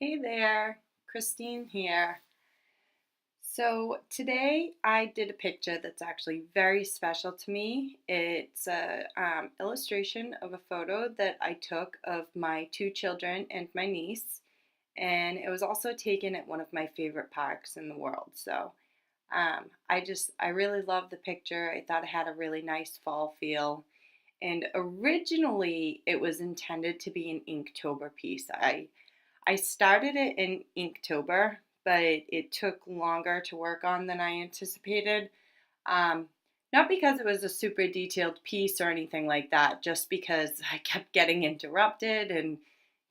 Hey there, Christine here. So today I did a picture that's actually very special to me. It's a illustration of a photo that I took of my two children and my niece, and it was also taken at one of my favorite parks in the world. So I really love the picture. I thought it had a really nice fall feel. And originally, it was intended to be an Inktober piece. I started it in Inktober, but it took longer to work on than I anticipated. Um, Not because it was a super detailed piece or anything like that, just because I kept getting interrupted and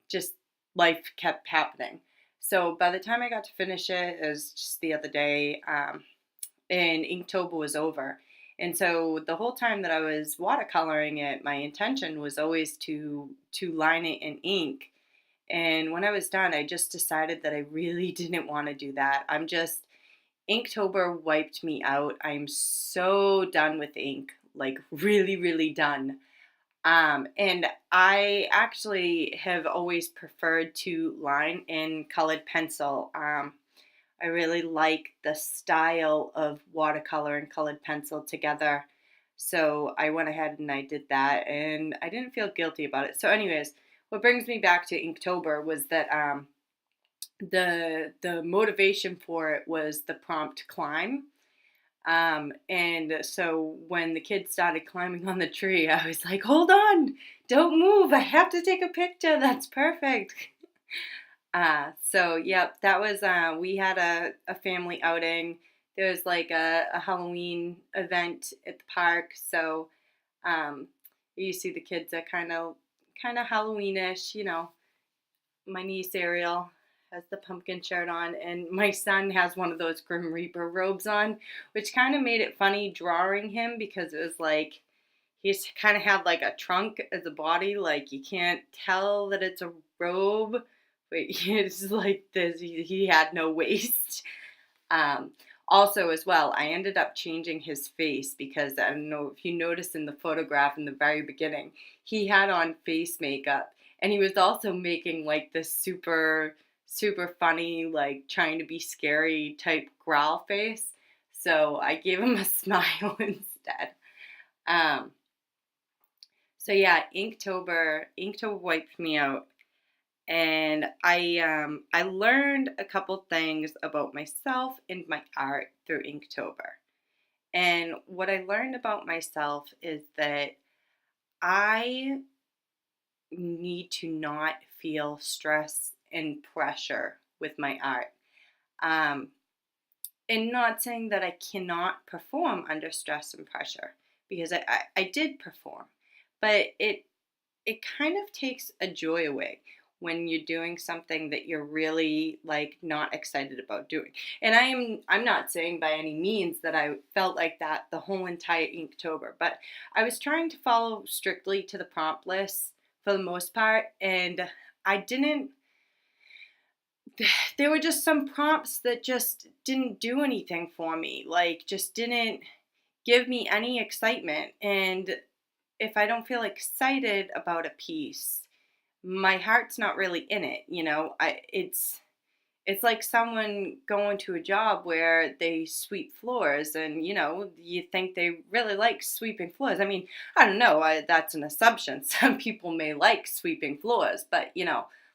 just life kept happening. So by the time I got to finish it, it was just the other day, and Inktober was over. And so the whole time that I was watercoloring it, my intention was always to line it in ink, and when I was done, I just decided that I really didn't want to do that. Inktober wiped me out. I'm so done with ink, like really, really done. And I actually have always preferred to line in colored pencil. I really like the style of watercolor and colored pencil together. So I went ahead and I did that, and I didn't feel guilty about it. So, anyways, what brings me back to Inktober was that the motivation for it was the prompt climb. And so when the kids started climbing on the tree, I was like, "Hold on, don't move! I have to take a picture. That's perfect." So yep, that was we had a family outing. There was like a Halloween event at the park, so um, you see the kids are kind of Halloweenish. My niece Ariel has the pumpkin shirt on, and my son has one of those Grim Reaper robes on, which kind of made it funny drawing him because it was like he's kind of had like a trunk as a body, like you can't tell that it's a robe, but it's like this. He had no waist. Um, Also, as well, I ended up changing his face because I don't know if you noticed in the photograph in the very beginning, he had on face makeup, and he was also making like this super, super funny, like trying to be scary type growl face. So I gave him a smile instead. Um, so yeah, Inktober wiped me out, and I learned a couple things about myself and my art through Inktober. And what I learned about myself is that I need to not feel stress and pressure with my art. Um, and not saying that I cannot perform under stress and pressure, because I did perform, but it kind of takes a joy away when you're doing something that you're really like not excited about doing. And I'm not saying by any means that I felt like that the whole entire Inktober, but I was trying to follow strictly to the prompt list for the most part, and I didn't there were just some prompts that just didn't do anything for me, like just didn't give me any excitement. And if I don't feel excited about a piece, my heart's not really in it. It's like someone going to a job where they sweep floors, and you think they really like sweeping floors. I mean, I don't know, that's an assumption. Some people may like sweeping floors, but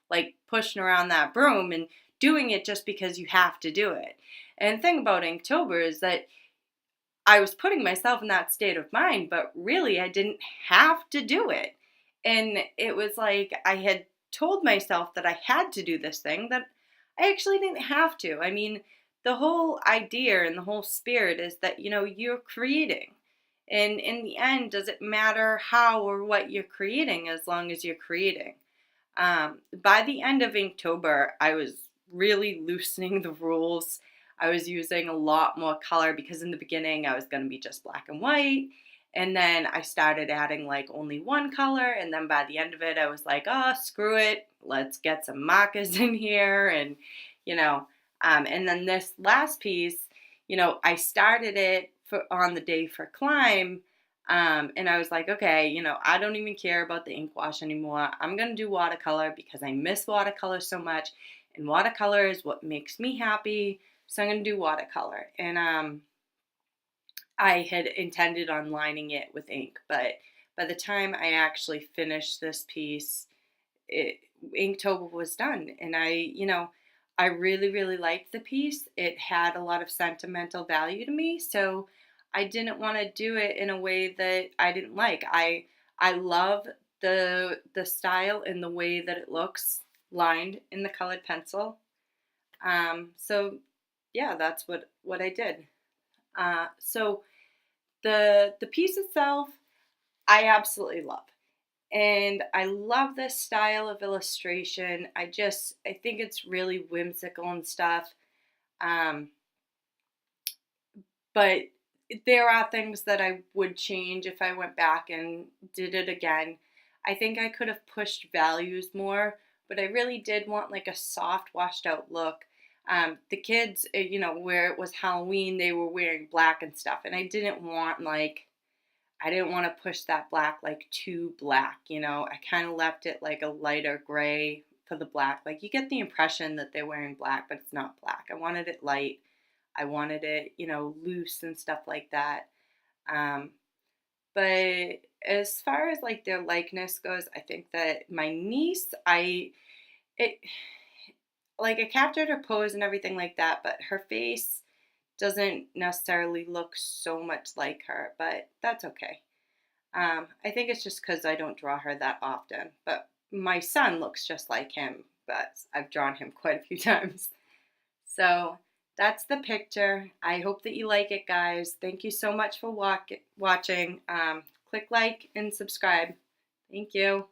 like pushing around that broom and doing it just because you have to do it. And the thing about Inktober is that I was putting myself in that state of mind, but really I didn't have to do it. And it was like I had told myself that I had to do this thing that I actually didn't have to. I mean, the whole idea and the whole spirit is that, you're creating. And in the end, does it matter how or what you're creating as long as you're creating? By the end of Inktober, I was really loosening the rules. I was using a lot more color because in the beginning I was going to be just black and white. And then I started adding like only one color. And then by the end of it, I was like, oh, screw it. Let's get some markers in here. You know, and then this last piece, I started it on the day for Climb, and I was like, okay, I don't even care about the ink wash anymore. I'm going to do watercolor because I miss watercolor so much. and watercolor is what makes me happy, so I'm going to do watercolor. And I had intended on lining it with ink, but by the time I actually finished this piece, it Inktober was done, and I really really liked the piece. It had a lot of sentimental value to me, so I didn't want to do it in a way that I didn't like. I love the style and the way that it looks lined in the colored pencil. So yeah, that's what I did. So the piece itself, I absolutely love. And I love this style of illustration. I think it's really whimsical and stuff. Um, but there are things that I would change if I went back and did it again. I think I could have pushed values more, but I really did want like a soft, washed out look. The kids, where it was Halloween, they were wearing black and stuff, and I didn't want to push that black like too black, I kind of left it like a lighter gray for the black. Like you get the impression that they're wearing black, but it's not black. I wanted it light. I wanted it, loose and stuff like that. Um, but as far as like their likeness goes, I think that my niece, it like I captured her pose and everything like that, but her face doesn't necessarily look so much like her, but that's okay. I think it's just because I don't draw her that often. But my son looks just like him, but I've drawn him quite a few times. So that's the picture. I hope that you like it, guys. Thank you so much for watching. Click like and subscribe. Thank you.